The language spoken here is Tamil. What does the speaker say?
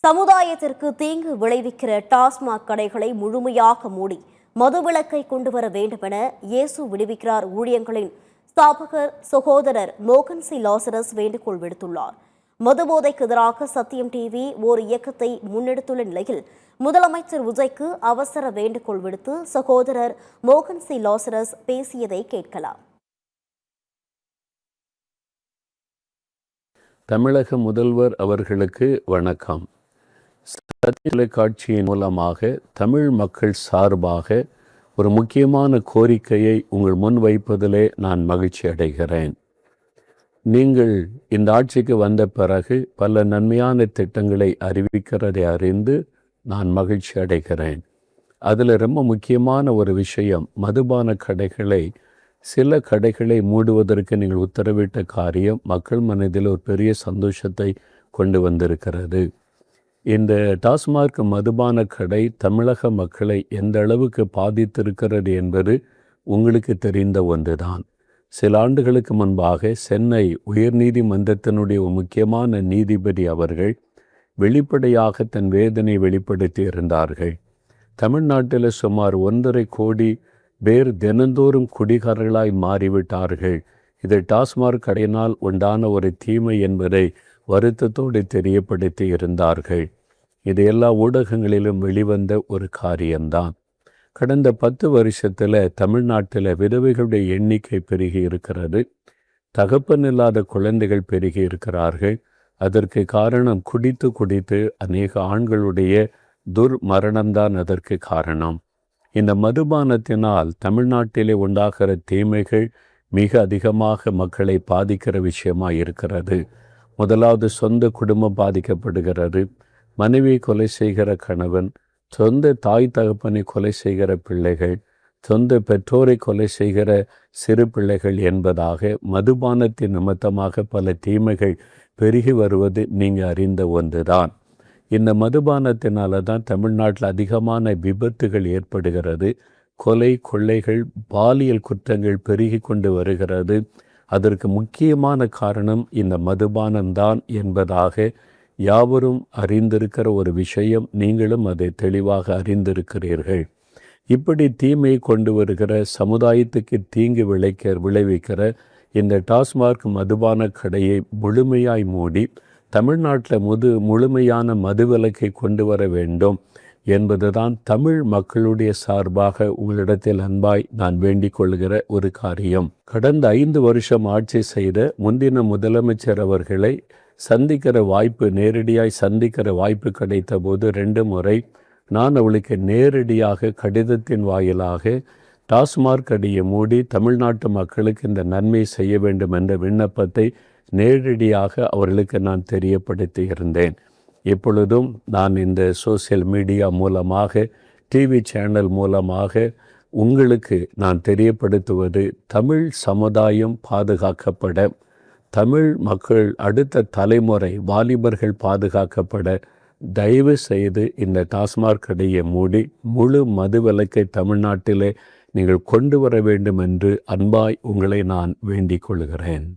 சமுதாயத்திற்கு தீங்கு விளைவிக்கிற டாஸ்மாக் கடைகளை முழுமையாக மூடி மதுவிலக்கை கொண்டுவர வேண்டுமென இயேசு விடுவிக்கிறார் ஊழியங்களின் ஸ்தாபகர் சகோதரர் மோகன் சி லாசரஸ் வேண்டுகோள் விடுத்துள்ளார். மதுபோதைக்கு எதிராக சத்தியம் டிவி ஓர் இயக்கத்தை முன்னெடுத்துள்ள நிலையில் முதலமைச்சர் விஜய்க்கு அவசர வேண்டுகோள் விடுத்து சகோதரர் மோகன் சி லாசரஸ் பேசியதை கேட்கலாம். தமிழக முதல்வர் அவர்களுக்கு வணக்கம். சத்திய தொலைக்காட்சியின் மூலமாக தமிழ் மக்கள் சார்பாக ஒரு முக்கியமான கோரிக்கையை உங்கள் முன் வைப்பதிலே நான் மகிழ்ச்சி அடைகிறேன். நீங்கள் இந்த ஆட்சிக்கு வந்த பிறகு பல நன்மையான திட்டங்களை அறிவிக்கிறதை அறிந்து நான் மகிழ்ச்சி அடைகிறேன். அதில் ரொம்ப முக்கியமான ஒரு விஷயம், மதுபான கடைகளை சில கடைகளை மூடுவதற்கு நீங்கள் உத்தரவிட்ட காரியம் மக்கள் மனதில் ஒரு பெரிய சந்தோஷத்தை கொண்டு வந்திருக்கிறது. இந்த டாஸ்மாக் மதுபான கடை தமிழக மக்களை எந்த அளவுக்கு பாதித்திருக்கிறது என்பது உங்களுக்கு தெரிந்த ஒன்றுதான். சில ஆண்டுகளுக்கு முன்பாக சென்னை உயர்நீதிமன்றத்தினுடைய முக்கியமான நீதிபதி அவர்கள் வெளிப்படையாக தன் வேதனை வெளிப்படுத்தி இருந்தார்கள். தமிழ்நாட்டில் சுமார் 1.5 கோடி பேர் தினந்தோறும் குடிகாரர்களாய் மாறிவிட்டார்கள். இது டாஸ்மாக் கடையினால் உண்டான ஒரு தீமை என்பதை வருத்தத்தோடு தெரியப்படுத்தி இருந்தார்கள். இது எல்லா ஊடகங்களிலும் வெளிவந்த ஒரு காரியம்தான். கடந்த 10 வருஷத்தில் தமிழ்நாட்டில் விதவைகளுடைய எண்ணிக்கை பெருகி இருக்கிறது. தகப்பன் இல்லாத குழந்தைகள் பெருகி இருக்கிறார்கள். அதற்கு காரணம் குடித்து அநேக ஆண்களுடைய துர்மரணம்தான் அதற்கு காரணம். இந்த மதுபானத்தினால் தமிழ்நாட்டிலே உண்டாகிற தீமைகள் மிக அதிகமாக மக்களை பாதிக்கிற விஷயமாக இருக்கிறது. முதலாவது, சொந்த குடும்பம் பாதிக்கப்படுகிறது. மனைவி கொலை செய்கிற கணவன், சொந்த தாய் தகப்பனை கொலை செய்கிற பிள்ளைகள், சொந்த பெற்றோரை கொலை செய்கிற சிறு பிள்ளைகள் என்பதாக மதுபானத்தின் நிமித்தமாக பல தீமைகள் பெருகி வருவது நீங்கள் அறிந்த ஒன்றுதான். இந்த மதுபானத்தினால தான் தமிழ்நாட்டில் அதிகமான விபத்துகள் ஏற்படுகிறது. கொலை, கொள்ளைகள், பாலியல் குற்றங்கள் பெருகி கொண்டு வருகிறது. அதற்கு முக்கியமான காரணம் இந்த மதுபானம்தான் என்பதாக யாவரும் அறிந்திருக்கிற ஒரு விஷயம். நீங்களும் அதை தெளிவாக அறிந்திருக்கிறீர்கள். இப்படி தீமையை கொண்டு வருகிற, சமுதாயத்துக்கு தீங்கு விளைவிக்கிற இந்த டாஸ்மாக் மதுபான கடையை முழுமையாய் மூடி தமிழ்நாட்டில் முழுமையான மதுவிலக்கை கொண்டு வர வேண்டும் என்பதுதான் தமிழ் மக்களுடைய சார்பாக உங்களிடத்தில் அன்பாய் நான் வேண்டிக் கொள்கிற ஒரு காரியம். கடந்த 5 வருஷம் ஆட்சி செய்த முந்தின முதலமைச்சர் அவர்களை நேரடியாய் சந்திக்கிற வாய்ப்பு கிடைத்த போது 2 முறை நான் அவளுக்கு நேரடியாக கடிதத்தின் வாயிலாக டாஸ்மாக் கடையை மூடி தமிழ்நாட்டு மக்களுக்கு இந்த நன்மை செய்ய வேண்டும் என்ற விண்ணப்பத்தை நேரடியாக அவர்களுக்கு நான் தெரியப்படுத்தி இருந்தேன். இப்பொழுதும் நான் இந்த சோசியல் மீடியா மூலமாக, டிவி சேனல் மூலமாக உங்களுக்கு நான் தெரியப்படுத்துவது, தமிழ் சமுதாயம் பாதுகாக்கப்பட, தமிழ் மக்கள் அடுத்த தலைமுறை வாலிபர்கள் பாதுகாக்கப்பட தயவு செய்து இந்த டாஸ்மாக் கடையை மூடி முழு மதுவிலக்கை தமிழ்நாட்டிலே நீங்கள் கொண்டு வர வேண்டும் என்று அன்பாய் உங்களை நான் வேண்டிக் கொள்கிறேன்.